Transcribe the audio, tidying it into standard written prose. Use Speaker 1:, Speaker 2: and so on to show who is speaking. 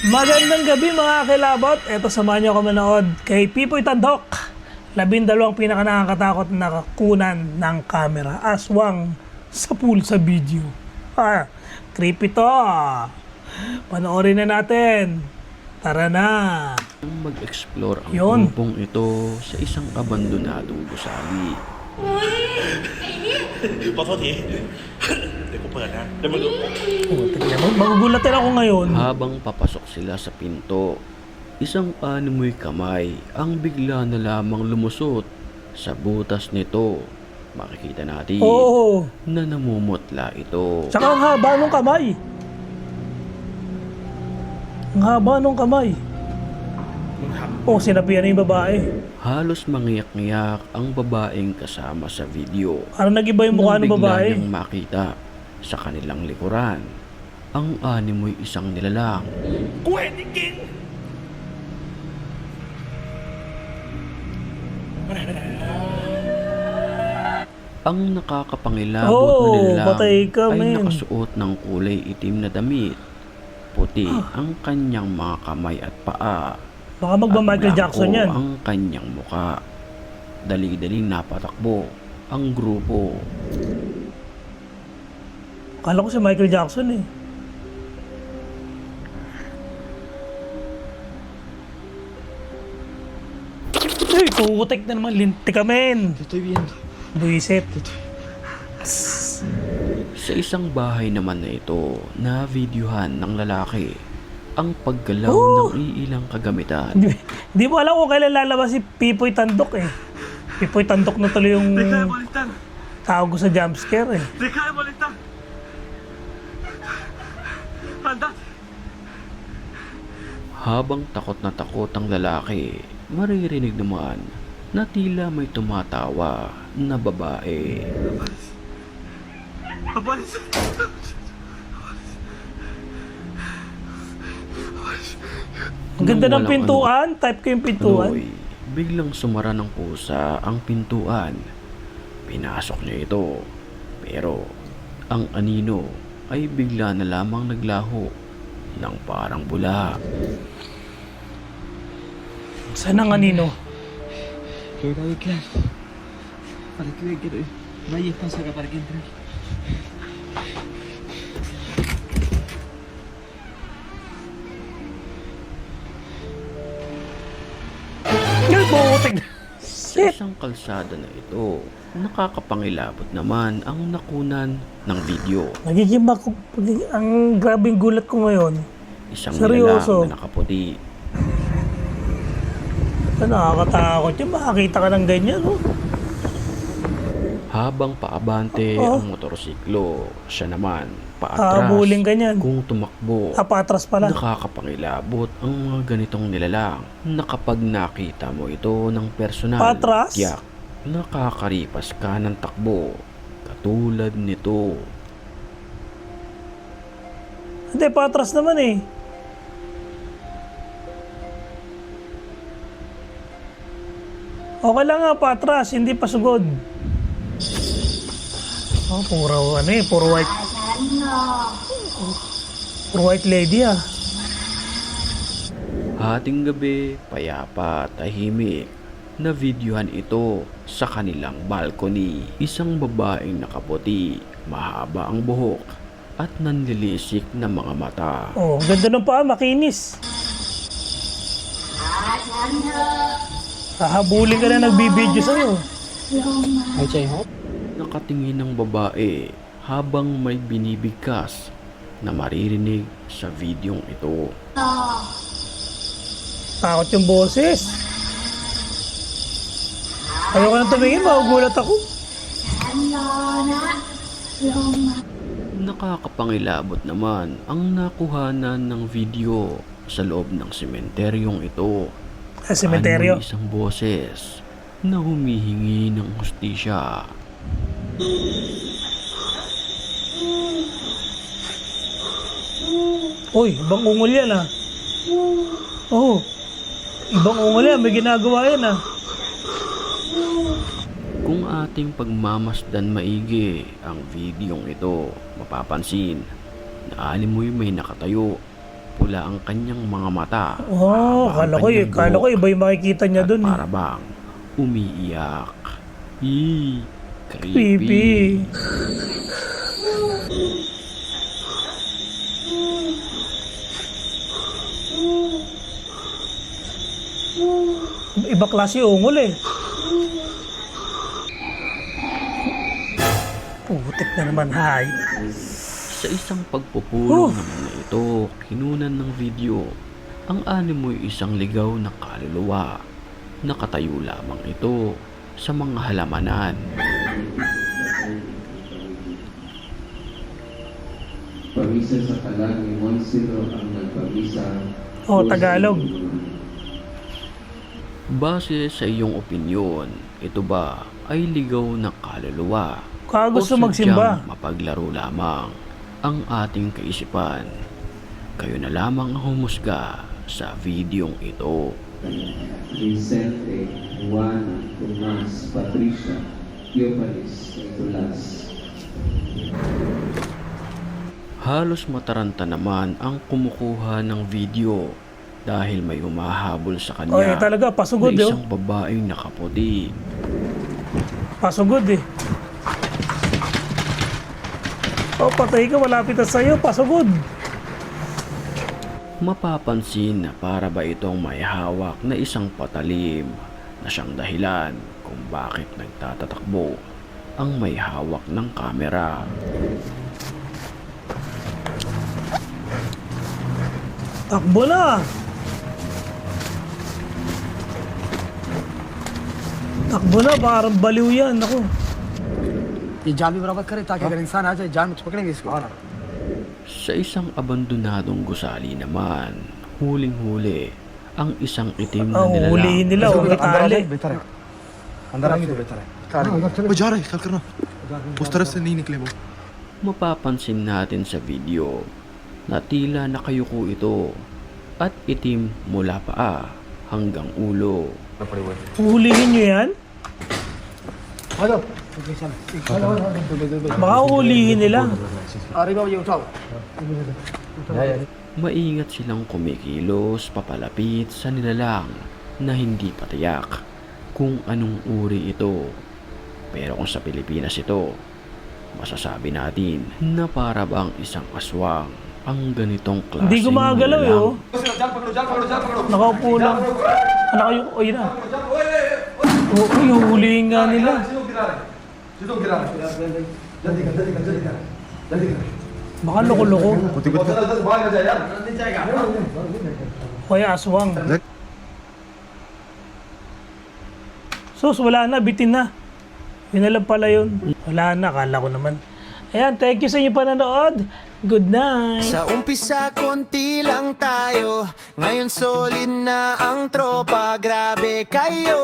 Speaker 1: Magandang gabi mga kilabot. Eto, samahan niyo ako manood kay Pipoy Tandok. 12 pinaka nakakatakot na kunan ng camera. Aswang sa pool sa video. Creepy to. Panoorin na natin. Tara na.
Speaker 2: Mag-explore ang
Speaker 1: Yun.
Speaker 2: grupong ito sa isang abandonadong gusali.
Speaker 3: ขอโทษทีเดี๋ยวกูเปิดนะเดี๋ยวมึงดู
Speaker 1: Tignan mo, magugulat din ako ngayon.
Speaker 2: Habang papasok sila sa pinto, isang animoy kamay ang bigla na lamang lumusot sa butas nito. Makikita natin
Speaker 1: Oo.
Speaker 2: na namumutla ito.
Speaker 1: Tsaka ang haba nung kamay. Ang haba nung kamay.
Speaker 3: มึงท
Speaker 1: Oh, sinabihan na yung babae.
Speaker 2: Halos mangiyak-ngiyak ang babaeng kasama sa video.
Speaker 1: Ano nag-iba yung mukha ng
Speaker 2: Nang bigla
Speaker 1: babae?
Speaker 2: niyang makita sa kanilang likuran ang animoy isang nilalang.
Speaker 3: ำกูเห็นจริงๆไปไหน
Speaker 2: Ang nakakapangilabot na
Speaker 1: Oh,
Speaker 2: nilalang
Speaker 1: patay ka,
Speaker 2: ay
Speaker 1: men.
Speaker 2: nakasuot ng kulay itim na damit. Puti ang kanyang mga kamay at paa.
Speaker 1: Baka magba-Michael
Speaker 2: At
Speaker 1: Jackson
Speaker 2: blanko
Speaker 1: yan.
Speaker 2: ang kanyang muka. Dali-daling napatakbo ang grupo.
Speaker 1: Kala ko si Michael Jackson eh. Uy, putik na naman. Linti ka, men. Buisit.
Speaker 2: Sa isang bahay naman na ito, na videohan ng lalaki ang paggalaw
Speaker 1: Oh!
Speaker 2: ng iilang kagamitan.
Speaker 1: Di mo alam kung kailan lalabas si Pipoy Tandok eh. Pipoy Tandok na tuloy yung tawag ko sa jumpscare eh.
Speaker 2: Habang takot na takot ang lalaki, maririnig naman na tila may tumatawa na babae.
Speaker 1: Ang ganda ng
Speaker 2: Nang walang
Speaker 1: pintuan. Type ko yung pintuan.
Speaker 2: Tuloy, biglang sumara ng pusa ang pintuan. Pinasok niya ito. Pero ang anino ay bigla na lamang naglaho ng parang bula.
Speaker 1: Saan ang anino?
Speaker 4: Cuidado, claro. Para que vean que no hay espacio acá para que entren.
Speaker 1: Ay, putik na.
Speaker 2: Sa isang kalsada na ito, nakakapangilabot naman ang nakunan ng video.
Speaker 1: Nagiging ang grabing gulat ko ngayon.
Speaker 2: Isang
Speaker 1: Seryoso?
Speaker 2: nilalang na nakaputi.
Speaker 1: Nakakatakot yun. Makakita ka ng ganyan, oh.
Speaker 2: Habang paabante
Speaker 1: Oo.
Speaker 2: ang motorsiklo, siya naman paatras.
Speaker 1: Habulin ka niyan.
Speaker 2: Kung tumakbo,
Speaker 1: Patras pala.
Speaker 2: nakakapangilabot ang mga ganitong nilalang na kapag nakita mo ito ng personal,
Speaker 1: Patras?
Speaker 2: tiyak, nakakaripas ka ng takbo. Katulad nito.
Speaker 1: Hindi, patras naman eh. Okay lang nga, patras. Hindi pa sugod. Oh, puro ano eh. Puro white. Puro white lady ah.
Speaker 2: Hating gabi, payapa, tahimik, na videohan ito sa kanilang balcony. Isang babaeng nakaputi, mahaba ang buhok, at nanlilisik na mga mata.
Speaker 1: Oh, ganda ng paa. Makinis. Hahabulin ka na nagbibideo sa'yo.
Speaker 2: Nakatingin ng babae habang may binibigkas na maririnig sa videong ito.
Speaker 1: Takot yung boses. Ayoko nang tumingin. Magugulat ako.
Speaker 2: Nakakapangilabot naman ang nakuhanan ng video sa loob ng sementeryong ito.
Speaker 1: Sa sementeryo.
Speaker 2: Ano isang boses na humihingi ng hustisya.
Speaker 1: Uy, ibang ungol yan ah. Oo. Ibang ungol yan. May ginagawa yan ah.
Speaker 2: Kung ating pagmamasdan maigi ang videong ito, mapapansin na animoy may nakatayo pula ang kanyang mga mata.
Speaker 1: Oh,
Speaker 2: Mahaba ang kanyang
Speaker 1: kala ko
Speaker 2: buhok.
Speaker 1: iba yung makikita niya
Speaker 2: At
Speaker 1: dun eh.
Speaker 2: para bang umiiyak.
Speaker 1: Creepy. Iba klase yung ungol eh. Putik na naman, hay.
Speaker 2: Sa isang pagpupulong naman na ito, kinunan ng video, ang animoy isang ligaw na kaluluwa. Nakatayo lamang ito sa mga halamanan.
Speaker 5: Pamisa sa kalan ni Monsiro ang nagpamisa.
Speaker 1: Oh, Tagalog.
Speaker 2: Base sa iyong opinyon, ito ba ay ligaw na kaluluwa?
Speaker 1: Gusto
Speaker 2: O
Speaker 1: magsimba.
Speaker 2: sadyang mapaglaro lamang ang ating kaisipan? Kayo na lamang ang humusga sa videong ito.
Speaker 5: Vicente, Juana, Tomas, Patricia, Teopalis, Nicolas.
Speaker 2: Halos mataranta naman ang kumukuha ng video dahil may humahabol sa
Speaker 1: Oh,
Speaker 2: kanya
Speaker 1: talaga, pasugod
Speaker 2: na
Speaker 1: yun.
Speaker 2: isang babaeng nakaputi.
Speaker 1: Pasugod eh. Oh, patay ka, malapit na sa'yo, pasugod.
Speaker 2: Mapapansin na para ba itong may hawak na isang patalim na siyang dahilan kung bakit nagtatatakbo ang may hawak ng kamera.
Speaker 1: Takbo na. Takbo na, parang baliw yan. Ako.
Speaker 6: ये जाल भी बराबर करे ताकि अगर इंसान आ जाए जान में पकड़ेंगे इसको
Speaker 2: Sa isang abandonadong gusali naman, huling-huli ang isang itim na
Speaker 1: Ang hulihin
Speaker 2: nilalang.
Speaker 1: nila, huwag itali.
Speaker 6: बेहतर है अंदर आएंगे तो बेहतर है
Speaker 3: वो जा रहा है ख्याल करना उस तरफ से नहीं निकले वो
Speaker 2: Mapapansin natin sa video na tila nakayuko ito at itim mula paa hanggang ulo.
Speaker 1: Hulihin nyo yan? Baka hulihin nila.
Speaker 6: अरे बाबा ये उठाओ
Speaker 2: Maingat silang kumikilos papalapit sa nilalang na hindi patiyak kung anong uri ito. Pero kung sa Pilipinas ito, masasabi natin na para bang isang aswang ang ganitong klaseng
Speaker 1: Hindi gumagalaw eh, oh.
Speaker 2: nilalang.
Speaker 1: Nakaupo lang. Nakayo, oh, yun na. Oo, yung hulihin nga nila. Baka loko-loko. Kaya aswang. Sus, wala na, bitin na. Yun na lang pala yun. Wala na, kala ko naman. Ayan, thank you sa inyo panonood. Good night.
Speaker 7: Sa umpisa konti lang tayo, ngayon solid na ang tropa, grabe kayo.